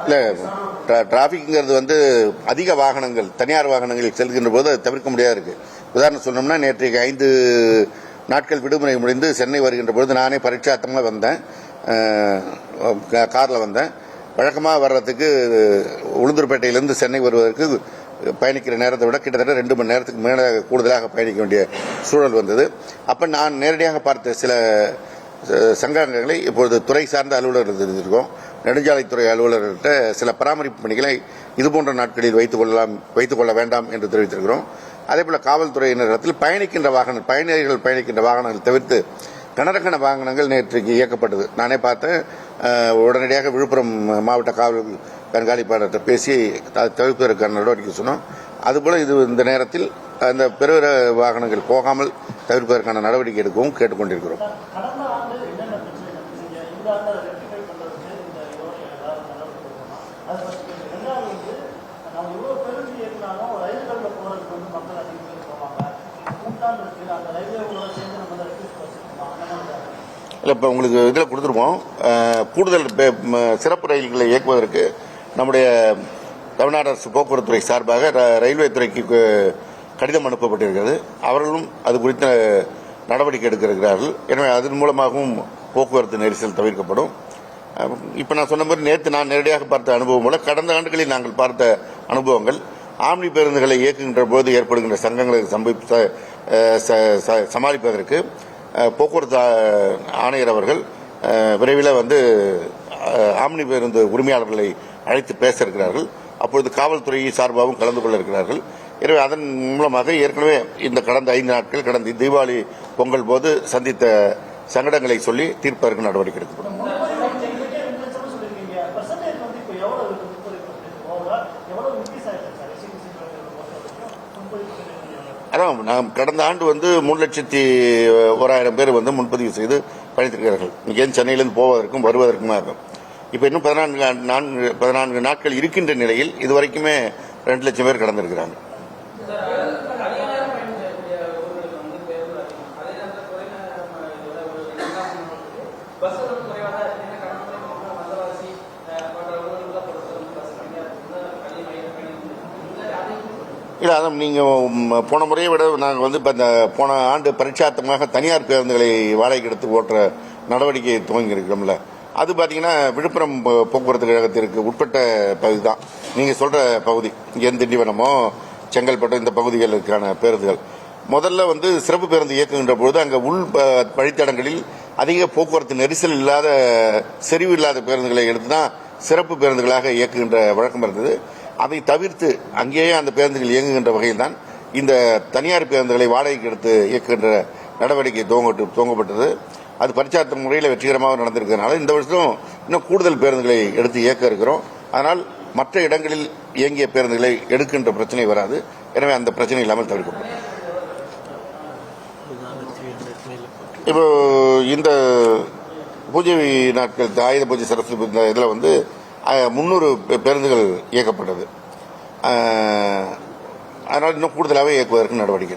இல்லை, டிராஃபிக்ங்கிறது வந்து அதிக வாகனங்கள் தனியார் வாகனங்களில் செல்கின்ற போது அது தவிர்க்க முடியாது இருக்கு. உதாரணம் சொன்னோம்னா, நேற்றைக்கு 5 நாட்கள் விடுமுறை முடிந்து சென்னை வருகின்ற பொழுது நானே பரீட்சார்த்தமாக வந்தேன், காரில் வந்தேன். வழக்கமாக வர்றதுக்கு உளுந்தூர்பேட்டையிலிருந்து சென்னை வருவதற்கு பயணிக்கிற நேரத்தை விட கிட்டத்தட்ட 2 மணி நேரத்துக்கு மேலே கூடுதலாக பயணிக்க வேண்டிய சூழல் வந்தது. அப்போ நான் நேரடியாக பார்த்த சில சங்கங்களை இப்பொழுது துறை சார்ந்த அலுவலர்கள் இருந்திருக்கோம். நெடுஞ்சாலைத்துறை அலுவலர்கிட்ட சில பராமரிப்பு பணிகளை இதுபோன்ற நாட்களில் வைத்துக் கொள்ள வேண்டாம் என்று தெரிவித்திருக்கிறோம். அதேபோல காவல்துறையினரிடத்தில் பயணிகள் பயணிக்கின்ற வாகனங்கள் தவிர்த்து கனரக வாகனங்கள் நேற்றைக்கு இயக்கப்பட்டது. நானே பார்த்தேன். உடனடியாக விழுப்புரம் மாவட்ட காவல் கண்காணிப்பாளர்கிட்ட பேசி தவிர்ப்பதற்கான நடவடிக்கை சொன்னோம். அதுபோல இந்த நேரத்தில் அந்த பெருவிர வாகனங்கள் போகாமல் தவிர்ப்பதற்கான நடவடிக்கை எடுக்கவும் கேட்டுக்கொண்டிருக்கிறோம். இல்லை, இப்போ உங்களுக்கு இதில் கொடுத்துருவோம். கூடுதல் சிறப்பு ரயில்களை இயக்குவதற்கு நம்முடைய தமிழ்நாடு அரசு போக்குவரத்துறை சார்பாக ரயில்வே துறைக்கு கடிதம் அனுப்பப்பட்டிருக்கிறது. அவர்களும் அது குறித்த நடவடிக்கை எடுக்கிறார்கள். எனவே அதன் மூலமாகவும் போக்குவரத்து நெரிசல் தவிர்க்கப்படும். இப்போ நான் சொன்ன மாதிரி நேற்று நான் நேரடியாக பார்த்த அனுபவம் போல கடந்த ஆண்டுகளில் நாங்கள் பார்த்த அனுபவங்கள், ஆம்னி பேருந்துகளை இயக்குகின்ற போது ஏற்படுகின்ற சங்கங்களுக்கு சமாளிப்பதற்கு போக்குவரத்து ஆணையர் அவர்கள் விரைவில் ஆம்னி பேருந்து உரிமையாளர்களை அழைத்து பேச இருக்கிறார்கள். அப்பொழுது காவல்துறை சார்பாகவும் கலந்து கொள்ள இருக்கிறார்கள். எனவே அதன் மூலமாக ஏற்கனவே இந்த கடந்த 5 நாட்கள் கடந்த தீபாவளி பொங்கல் போது சந்தித்த சங்கடங்களை சொல்லி தீர்ப்பதற்கு நடவடிக்கை எடுக்கப்படும். அதான் நாம் கடந்த ஆண்டு 3,01,000 பேர் முன்பதிவு செய்து பயணித்திருக்கிறார்கள். இங்கே சென்னையிலிருந்து போவதற்கும் வருவதற்குமாக. இப்போ இன்னும் 14 நாட்கள் இருக்கின்ற நிலையில் இதுவரைக்குமே 2 லட்சம் பேர் கடந்திருக்கிறாங்க. இல்லை, அதான் நீங்கள் போன முறையை விட நாங்கள் இப்போ இந்த போன ஆண்டு பரீட்சார்த்தமாக தனியார் பேருந்துகளை வாடகைக்கு எடுத்து ஓட்டுற நடவடிக்கையை துவங்கி இருக்கிறோம்ல, அது பார்த்தீங்கன்னா விழுப்புரம் போக்குவரத்து கழகத்திற்கு உட்பட்ட பகுதி தான். நீங்கள் சொல்கிற பகுதி இங்கேருந்து திண்டிவனமோ செங்கல்பட்டு இந்த பகுதிகளுக்கான பேருந்துகள் முதல்ல சிறப்பு பேருந்து இயக்குகின்ற பொழுது அங்கே உள் வழித்தடங்களில் அதிக போக்குவரத்து நெரிசல் இல்லாத செறிவு இல்லாத பேருந்துகளை எடுத்து தான் சிறப்பு பேருந்துகளாக இயக்குகின்ற வழக்கம் இருந்தது. அதை தவிர்த்து அங்கேயே அந்த பேருந்துகள் இயங்குகின்ற வகையில் தான் இந்த தனியார் பேருந்துகளை வாடகைக்கு எடுத்து இயக்குகின்ற நடவடிக்கை துவங்கப்பட்டது. அது பரிச்சார்த்த முறையில் வெற்றிகரமாக நடந்திருக்கிறதுனால இந்த வருஷம் இன்னும் கூடுதல் பேருந்துகளை எடுத்து இயக்க இருக்கிறோம். அதனால் மற்ற இடங்களில் இயங்கிய பேருந்துகளை எடுக்கின்ற பிரச்சனை வராது. எனவே அந்த பிரச்சனை இல்லாமல் தவிர்க்கப்படும். இப்போ இந்த பூஜை நாட்கள் ஆயுத பூஜை சரஸ்வதி இதில் 300 பேருந்துகள் இயக்கப்பட்டது. அதனால் இன்னும் கூடுதலாகவே இயக்குவதற்கு நடவடிக்கை